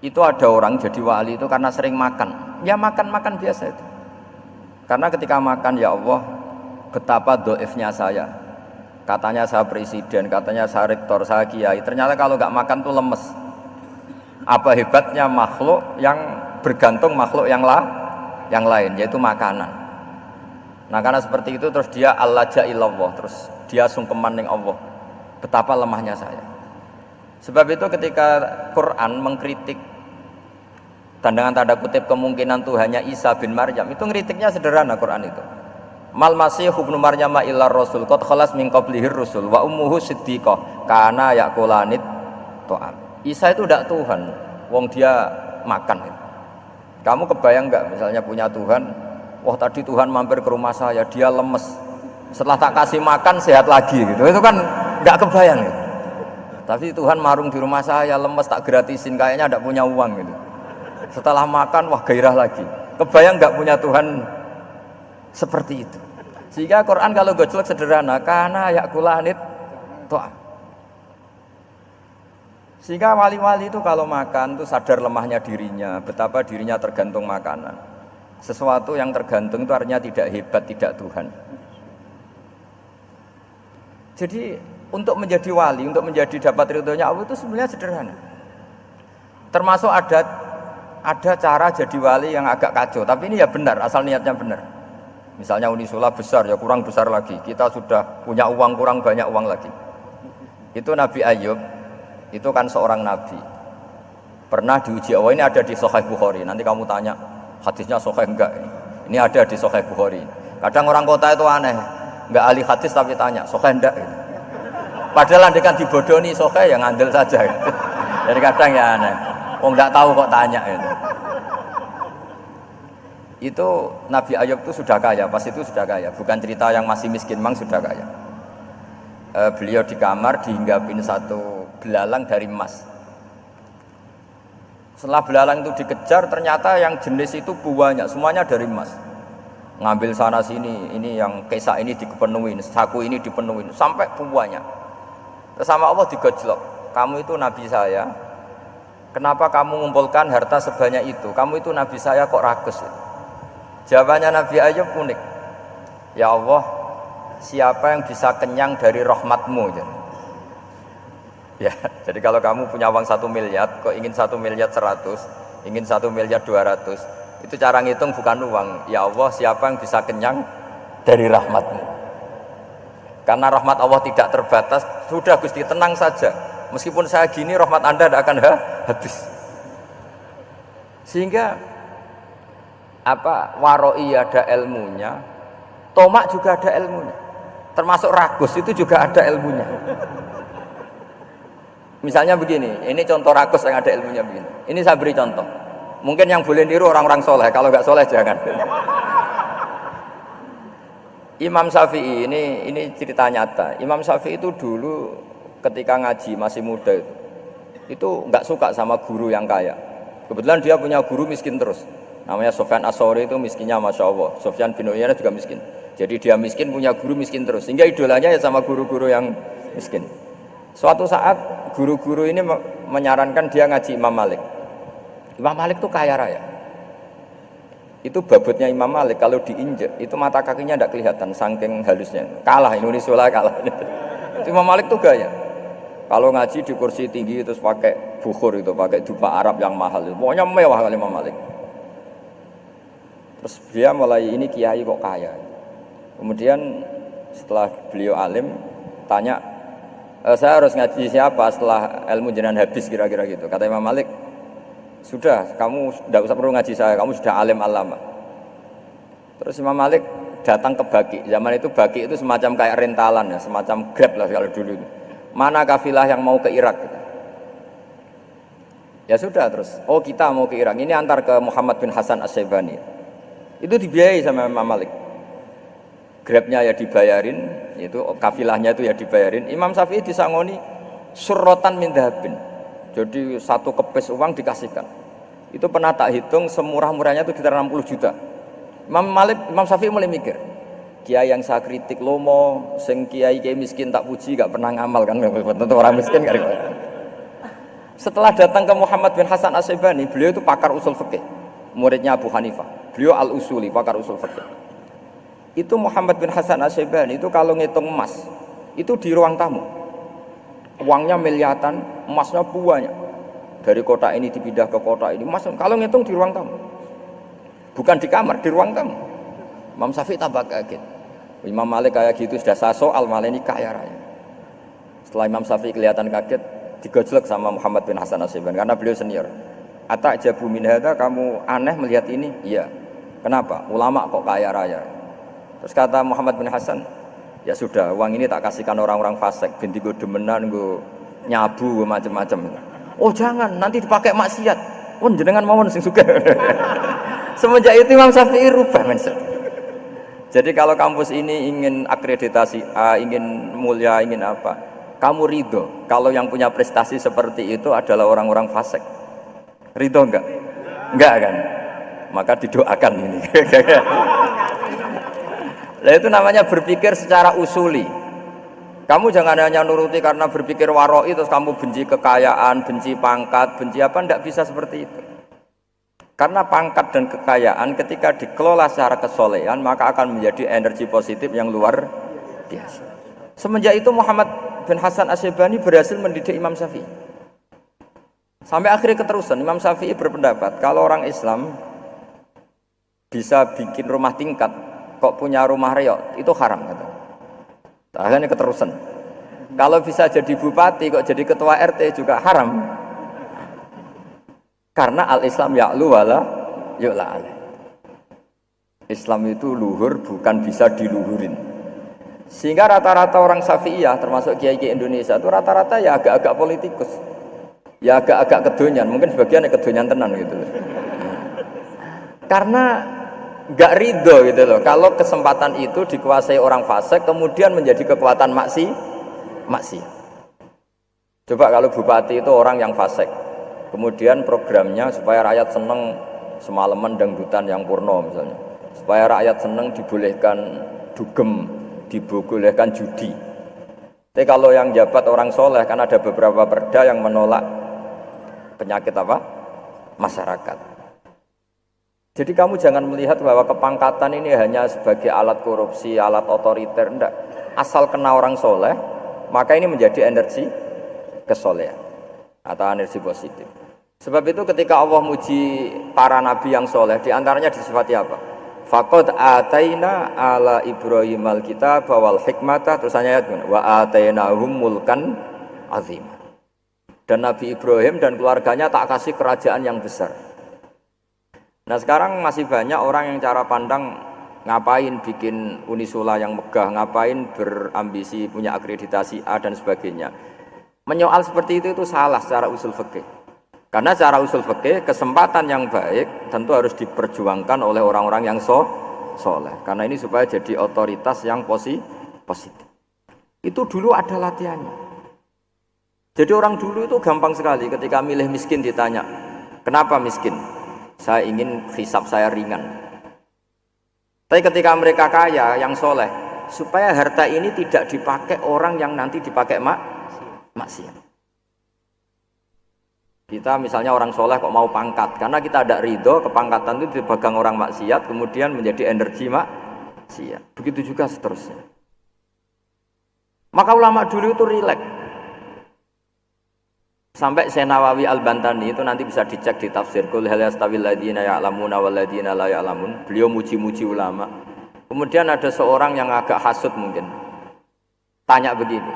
itu ada orang jadi wali itu karena sering makan. Ya makan biasa itu. Karena ketika makan, ya Allah, betapa doifnya saya. Katanya saya presiden, katanya saya rektor, saya kiai. Ternyata kalau nggak makan tuh lemes. Apa hebatnya makhluk yang bergantung makhluk yang lain, yaitu makanan. Nah karena seperti itu terus dia al-laja ilallah, terus dia sungkeman ning Allah. Betapa lemahnya saya. Sebab itu ketika Quran mengkritik dan dengan tanda kutip kemungkinan Tuhannya Isa bin Maryam, itu ngeritiknya sederhana Quran itu. Mal masih ibnu Maryam illa rasul qad khalas min qablihi rusul wa ummuhu siddiqah kana yaqulanit ta'am. Isa itu tidak Tuhan, wong dia makan. Kamu kebayang enggak misalnya punya Tuhan, wah tadi Tuhan mampir ke rumah saya, dia lemes. Setelah tak kasih makan sehat lagi gitu. Itu kan enggak kebayang gitu. Tapi Tuhan marung di rumah saya, lemes tak gratisin, kayaknya enggak punya uang gitu. Setelah makan, wah gairah lagi. Kebayang enggak punya Tuhan seperti itu. Sehingga Quran kalau gojlok sederhana, karena yakulanit to'am. Sehingga wali-wali itu kalau makan itu sadar lemahnya dirinya, betapa dirinya tergantung makanan. Sesuatu yang tergantung itu artinya tidak hebat, tidak Tuhan. Jadi untuk menjadi wali, untuk menjadi dapat ridhonya Allah itu sebenarnya sederhana. Termasuk ada cara jadi wali yang agak kacau, tapi ini ya benar, asal niatnya benar. Misalnya Unisula besar, ya kurang besar lagi. Kita sudah punya uang, kurang banyak uang lagi. Itu Nabi Ayub, itu kan seorang nabi. Pernah diuji Allah, ini ada di Sahih Bukhari. Nanti kamu tanya, hadisnya Sahih enggak? Ini ada di Sahih Bukhari. Kadang orang kota itu aneh, enggak ahli hadis tapi tanya, Sahih enggak? Padahal andai kan dibodoni Sahih, ya ngandel saja. Gitu. Jadi kadang ya aneh, oh enggak tahu kok tanya gitu. Itu Nabi Ayub itu sudah kaya, pas itu sudah kaya, bukan cerita yang masih miskin, memang sudah kaya. Beliau di kamar dihinggapin satu belalang dari emas. Setelah belalang itu dikejar, ternyata yang jenis itu banyak, semuanya dari emas. Ngambil sana sini, ini yang kesak ini dipenuhin, saku ini dipenuhin, sampai banyak. Terus sama Allah digojlok, kamu itu nabi saya, kenapa kamu mengumpulkan harta sebanyak itu? Kamu itu nabi saya kok rakus? Jawabannya Nabi Ayub unik. Ya Allah, siapa yang bisa kenyang dari rahmatmu? Ya, jadi kalau kamu punya uang 1 miliar, kok ingin 1 miliar 100, ingin 1 miliar 200, itu cara ngitung bukan uang. Ya Allah, siapa yang bisa kenyang dari rahmatmu? Karena rahmat Allah tidak terbatas. Sudah Gusti, tenang saja. Meskipun saya gini, rahmat Anda tidak akan habis. Sehingga waroi ada ilmunya, tomak juga ada ilmunya, termasuk ragus itu juga ada ilmunya. Misalnya begini, ini contoh ragus yang ada ilmunya begini. Ini saya beri contoh. Mungkin yang boleh niru orang-orang soleh, kalau nggak soleh jangan. Imam Syafi'i ini cerita nyata. Imam Syafi'i itu dulu ketika ngaji masih muda itu nggak suka sama guru yang kaya. Kebetulan dia punya guru miskin terus. Namanya Sufyan As-Tsauri, itu miskinnya Masya Allah. Sufyan bin Uyainah juga miskin. Jadi dia miskin, punya guru miskin terus. Sehingga idolanya ya sama guru-guru yang miskin. Suatu saat guru-guru ini menyarankan dia ngaji Imam Malik. Imam Malik itu kaya raya. Itu babutnya Imam Malik kalau diinjek itu mata kakinya tidak kelihatan saking halusnya. Kalah Indonesia lah, kalah. Imam Malik itu gaya. Kalau ngaji di kursi tinggi terus pakai bukhur itu, pakai dupa Arab yang mahal. Pokoknya mewah kali Imam Malik. Terus dia mulai ini kiai kok kaya. Kemudian setelah beliau alim tanya, saya harus ngaji siapa setelah ilmu jenengan habis kira-kira gitu. Kata Imam Malik, sudah kamu tidak usah perlu ngaji saya, kamu sudah alim alama. Terus Imam Malik datang ke Baki. Zaman itu Baki itu semacam kayak rentalan ya, semacam Grab lah kalau dulu itu. Mana kafilah yang mau ke Irak? Ya sudah terus, oh kita mau ke Irak. Ini antar ke Muhammad bin Hasan As-Syaibani. Itu dibiayai sama Imam Malik. Grabnya ya dibayarin, itu kafilahnya itu ya dibayarin. Imam Syafi'i disangoni surrotan min dhahabin. Jadi satu kepes uang dikasihkan. Itu pernah tak hitung semurah-murahnya itu sekitar 60 juta. Imam Syafi'i mulai mikir, kiai yang saya kritik lomo, sing kiai miskin tak puji, gak pernah ngamal kan, tentu orang miskin kan. Setelah datang ke Muhammad bin Hasan Asy-Syaibani, beliau itu pakar usul fikih, muridnya Abu Hanifah. Beliau al-usuli, pakar usul fikih. Itu Muhammad bin Hasan Asy-Syaibani itu kalau ngitung emas, itu di ruang tamu. Uangnya miliaran, emasnya banyak. Dari kota ini dipindah ke kota ini, emas kalau ngitung di ruang tamu. Bukan di kamar, di ruang tamu. Imam Syafi'i tambah kaget. Imam Malik kayak gitu sudah saya soal, malah ini kaya raya. Setelah Imam Syafi'i kelihatan kaget, digojlek sama Muhammad bin Hasan Asy-Syaibani karena beliau senior. Atajabu min hadza, kamu aneh melihat ini? Iya. Kenapa? Ulama kok kaya raya. Terus kata Muhammad bin Hasan, ya sudah, uang ini tak kasihkan orang-orang fasik, binti gue demenan, gue nyabu, gue macam-macam. Oh jangan, nanti dipakai maksiat. Oh jenengan mawon sing suka. Semenjak itu Imam Syafi'i rubah mindset. Jadi kalau kampus ini ingin akreditasi A, ingin mulia, ingin apa, kamu ridho kalau yang punya prestasi seperti itu adalah orang-orang fasik. Ridho enggak? Enggak kan? Maka didoakan ini. Nah itu namanya berpikir secara usuli. Kamu jangan hanya nuruti karena berpikir waroi terus kamu benci kekayaan, benci pangkat, benci apa, enggak bisa seperti itu. Karena pangkat dan kekayaan ketika dikelola secara kesolehan maka akan menjadi energi positif yang luar biasa. Semenjak itu Muhammad bin Hasan Asy-Syaibani berhasil mendidik Imam Syafi'i. Sampai akhirnya keterusan Imam Syafi'i berpendapat kalau orang Islam bisa bikin rumah tingkat kok punya rumah reot itu haram kata. Akhirnya keterusan. Kalau bisa jadi bupati kok jadi ketua RT juga haram. Karena al-Islam ya'lu wala yu'la alaih. Islam itu luhur bukan bisa diluhurin. Sehingga rata-rata orang Syafi'iyah termasuk kiai-kiai Indonesia itu rata-rata ya agak-agak politikus. Ya agak-agak kedonyan, mungkin sebagian kedonyan tenan gitu. Karena enggak ridho gitu loh. Kalau kesempatan itu dikuasai orang fasik kemudian menjadi kekuatan maksiat. Coba kalau bupati itu orang yang fasik. Kemudian programnya supaya rakyat seneng semalaman dangdutan yang purno misalnya. Supaya rakyat seneng dibolehkan dugem, dibolehkan judi. Tapi kalau yang jabat orang soleh kan ada beberapa perda yang menolak penyakit apa? Masyarakat. Jadi kamu jangan melihat bahwa kepangkatan ini hanya sebagai alat korupsi, alat otoriter, enggak. Asal kena orang soleh, maka ini menjadi energi kesolehan atau energi positif. Sebab itu ketika Allah muji para nabi yang soleh, diantaranya disifati apa? Faqad ataina ala Ibrahim al-kitab wal hikmata, terus ayat wa atainahum mulkan azim. Dan Nabi Ibrahim dan keluarganya tak kasih kerajaan yang besar. Nah sekarang masih banyak orang yang cara pandang ngapain bikin Unisula yang megah, ngapain berambisi punya akreditasi A dan sebagainya. Menyoal seperti itu salah secara usul fikih. Karena secara usul fikih kesempatan yang baik tentu harus diperjuangkan oleh orang-orang yang soleh. Karena ini supaya jadi otoritas yang positif. Itu dulu ada latihannya. Jadi orang dulu itu gampang sekali ketika milih miskin ditanya, kenapa miskin? Saya ingin hisab saya ringan. Tapi ketika mereka kaya, yang soleh, supaya harta ini tidak dipakai orang yang nanti dipakai maksiat. Kita misalnya orang soleh kok mau pangkat, karena kita ada ridho, kepangkatan itu dipegang orang maksiat, kemudian menjadi energi maksiat. Begitu juga seterusnya. Maka ulama dulu itu rileks. Sampai Syekh Nawawi Al-Bantani itu nanti bisa dicek di tafsir Qul hal yastawil ladzina ya'lamuna wal ladzina la ya'lamun. Beliau muji-muji ulama. Kemudian ada seorang yang agak hasud mungkin. Tanya begini.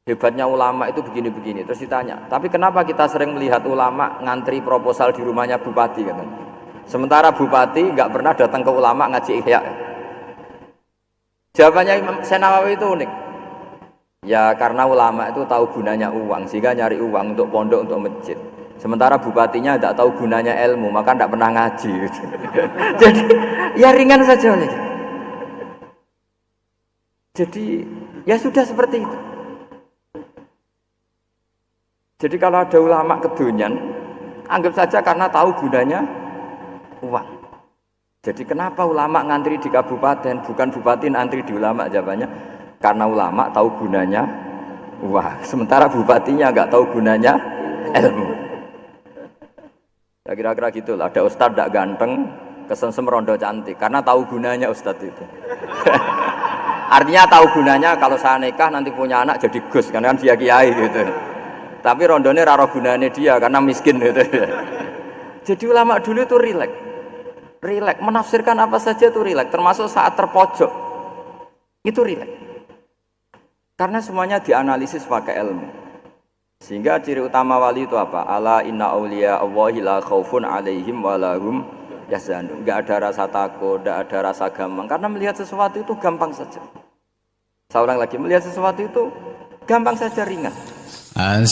Hebatnya ulama itu begini-begini. Terus ditanya, "Tapi kenapa kita sering melihat ulama ngantri proposal di rumahnya bupati?" katanya. Sementara bupati enggak pernah datang ke ulama ngaji ihya. Jawabannya Imam Syekh Nawawi itu unik. Ya karena ulama itu tahu gunanya uang sehingga nyari uang untuk pondok, untuk masjid. Sementara bupatinya tidak tahu gunanya ilmu maka tidak pernah ngaji. Jadi ya ringan saja. Jadi ya sudah seperti itu. Jadi kalau ada ulama kedonyan, anggap saja karena tahu gunanya uang. Jadi kenapa ulama ngantri di kabupaten, bukan bupati ngantri di ulama? Jawabannya karena ulama tahu gunanya uang, sementara bupatinya nggak tahu gunanya ilmu. Ya kira-kira gitulah. Ada ustadz tidak ganteng, kesensem rondo cantik, karena tahu gunanya ustadz itu. Artinya tahu gunanya kalau saya nikah nanti punya anak jadi gus, karena kan dia kiai gitu. Tapi rondone raro gunanya dia karena miskin gitu. Jadi ulama dulu itu rileks, menafsirkan apa saja itu rileks, termasuk saat terpojok itu rileks. Karena semuanya dianalisis pakai ilmu. Sehingga ciri utama wali itu apa? Ala inna awliya Allahi la khaufun alaihim walahum yahzanun. Enggak ada rasa takut, enggak ada rasa gampang. Karena melihat sesuatu itu gampang saja. Saya ulang lagi, melihat sesuatu itu gampang saja, ringan.